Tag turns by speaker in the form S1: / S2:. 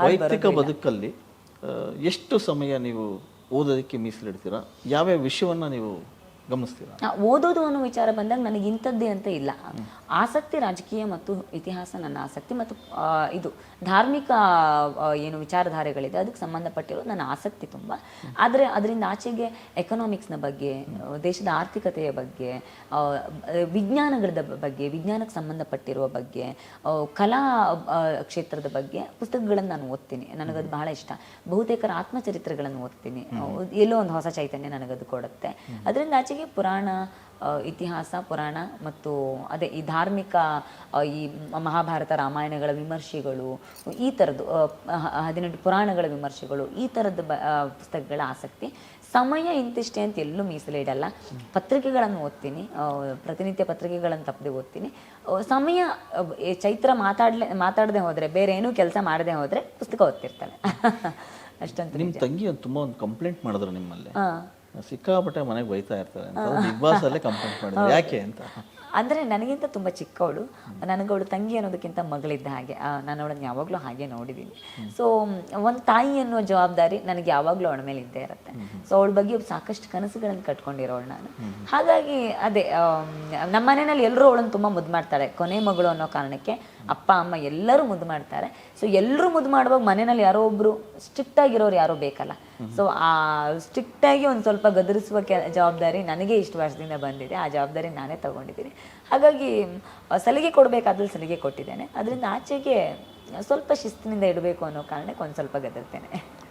S1: ವೈಯಕ್ತಿಕ ಬದುಕಲ್ಲಿ ಎಷ್ಟು ಸಮಯ ನೀವು ಓದೋದಕ್ಕೆ ಮೀಸಲಿಡ್ತೀರಾ? ಯಾವ್ಯಾವ ವಿಷಯವನ್ನ ನೀವು ಗಮನಿಸ್ತೀರಾ?
S2: ಓದೋದು ಅನ್ನೋ ವಿಚಾರ ಬಂದಾಗ ನನಗೆ ಇಂಥದ್ದೇ ಅಂತ ಇಲ್ಲ. ಆಸಕ್ತಿ ರಾಜಕೀಯ ಮತ್ತು ಇತಿಹಾಸ ನನ್ನ ಆಸಕ್ತಿ, ಮತ್ತು ಇದು ಧಾರ್ಮಿಕ ಏನು ವಿಚಾರಧಾರೆಗಳಿದೆ ಅದಕ್ಕೆ ಸಂಬಂಧಪಟ್ಟಿರೋ ನನ್ನ ಆಸಕ್ತಿ ತುಂಬ. ಆದರೆ ಅದರಿಂದ ಆಚೆಗೆ ಎಕನಾಮಿಕ್ಸ್ನ ಬಗ್ಗೆ, ದೇಶದ ಆರ್ಥಿಕತೆಯ ಬಗ್ಗೆ, ವಿಜ್ಞಾನಗಳ ಬಗ್ಗೆ, ವಿಜ್ಞಾನಕ್ಕೆ ಸಂಬಂಧಪಟ್ಟಿರುವ ಬಗ್ಗೆ, ಕಲಾ ಕ್ಷೇತ್ರದ ಬಗ್ಗೆ ಪುಸ್ತಕಗಳನ್ನು ನಾನು ಓದ್ತೀನಿ. ನನಗದು ಬಹಳ ಇಷ್ಟ. ಬಹುತೇಕರ ಆತ್ಮಚರಿತ್ರೆಗಳನ್ನು ಓದ್ತೀನಿ. ಎಲ್ಲೋ ಒಂದು ಹೊಸ ಚೈತನ್ಯ ನನಗದು ಕೊಡುತ್ತೆ. ಅದರಿಂದ ಆಚೆಗೆ ಪುರಾಣ, ಇತಿಹಾಸ, ಪುರಾಣ ಮತ್ತು ಅದೇ ಈ ಧಾರ್ಮಿಕ, ಈ ಮಹಾಭಾರತ ರಾಮಾಯಣಗಳ ವಿಮರ್ಶೆಗಳು, ಈ ಥರದ್ದು 18 ಪುರಾಣಗಳ ವಿಮರ್ಶೆಗಳು, ಈ ಥರದ ಪುಸ್ತಕಗಳ ಆಸಕ್ತಿ. ಸಮಯ ಇಂತಿಷ್ಟೇ ಅಂತ ಎಲ್ಲೂ ಮೀಸಲಿಡಲ್ಲ. ಪತ್ರಿಕೆಗಳನ್ನು ಓದ್ತೀನಿ, ಪ್ರತಿನಿತ್ಯ ಪತ್ರಿಕೆಗಳನ್ನು ತಪ್ಪದೆ ಓದ್ತೀನಿ. ಸಮಯ ಚೈತ್ರ ಮಾತಾಡದೆ ಹೋದರೆ, ಬೇರೆ ಏನೂ ಕೆಲಸ ಮಾಡದೆ ಹೋದರೆ ಪುಸ್ತಕ ಓದ್ತಿರ್ತಾಳೆ ಅಷ್ಟಂತ.
S1: ನಿಮ್ಮ ತಂಗಿ ತುಂಬ ಒಂದು ಕಂಪ್ಲೇಂಟ್ ಮಾಡಿದ್ರು ನಿಮ್ಮಲ್ಲಿ, ಸಿಕ್ಕಾಪಟ್ಟೆ ಮನೆಗೆ ಬೈತಾ ಇರ್ತಾರೆ ಅಂತ. ಬಿಗ್ ಬಾಸ್ ಅಲ್ಲೇ ಕಂಪ್ಲೇಂಟ್ ಮಾಡಿದ್ರು, ಯಾಕೆ ಅಂತ?
S2: ಅಂದರೆ ನನಗಿಂತ ತುಂಬ ಚಿಕ್ಕವಳು, ನನಗವಳು ತಂಗಿ ಅನ್ನೋದಕ್ಕಿಂತ ಮಗಳಿದ್ದ ಹಾಗೆ. ನಾನು ಅವಳನ್ನು ಯಾವಾಗಲೂ ಹಾಗೆ ನೋಡಿದ್ದೀನಿ. ಸೊ ಒಂದು ತಾಯಿ ಅನ್ನುವ ಜವಾಬ್ದಾರಿ ನನಗೆ ಯಾವಾಗಲೂ ಅವಳ ಮೇಲೆ ಇದ್ದೇ ಇರುತ್ತೆ. ಸೊ ಅವಳ ಬಗ್ಗೆ ಸಾಕಷ್ಟು ಕನಸುಗಳನ್ನು ಕಟ್ಕೊಂಡಿರೋಳು ನಾನು. ಹಾಗಾಗಿ ಅದೇ ನಮ್ಮ ಮನೆಯಲ್ಲಿ ಎಲ್ಲರೂ ಅವಳನ್ನು ತುಂಬ ಮುದ್ದು ಮಾಡ್ತಾಳೆ. ಕೊನೆ ಮಗಳು ಅನ್ನೋ ಕಾರಣಕ್ಕೆ ಅಪ್ಪ ಅಮ್ಮ ಎಲ್ಲರೂ ಮುದ್ದು ಮಾಡ್ತಾರೆ. ಸೊ ಎಲ್ಲರೂ ಮುದ್ದು ಮಾಡುವಾಗ ಮನೆಯಲ್ಲಿ ಯಾರೋ ಒಬ್ಬರು ಸ್ಟ್ರಿಕ್ಟ್ ಆಗಿರೋರು ಯಾರೋ ಬೇಕಲ್ಲ. ಸೊ ಆ ಸ್ಟ್ರಿಕ್ಟಾಗಿ ಒಂದು ಸ್ವಲ್ಪ ಗದರಿಸುವ ಜವಾಬ್ದಾರಿ ನನಗೆ ಇಷ್ಟು ವರ್ಷದಿಂದ ಬಂದಿದೆ. ಆ ಜವಾಬ್ದಾರಿ ನಾನೇ ತಗೊಂಡಿದ್ದೀನಿ. ಹಾಗಾಗಿ ಸಲಿಗೆ ಕೊಡಬೇಕಾದ್ರಲ್ಲಿ ಸಲಿಗೆ ಕೊಟ್ಟಿದ್ದೇನೆ. ಅದರಿಂದ ಆಚೆಗೆ ಸ್ವಲ್ಪ ಶಿಸ್ತಿನಿಂದ ಇಡಬೇಕು ಅನ್ನೋ ಕಾರಣಕ್ಕೆ ಒಂದು ಸ್ವಲ್ಪ ಗದರ್ತೇನೆ.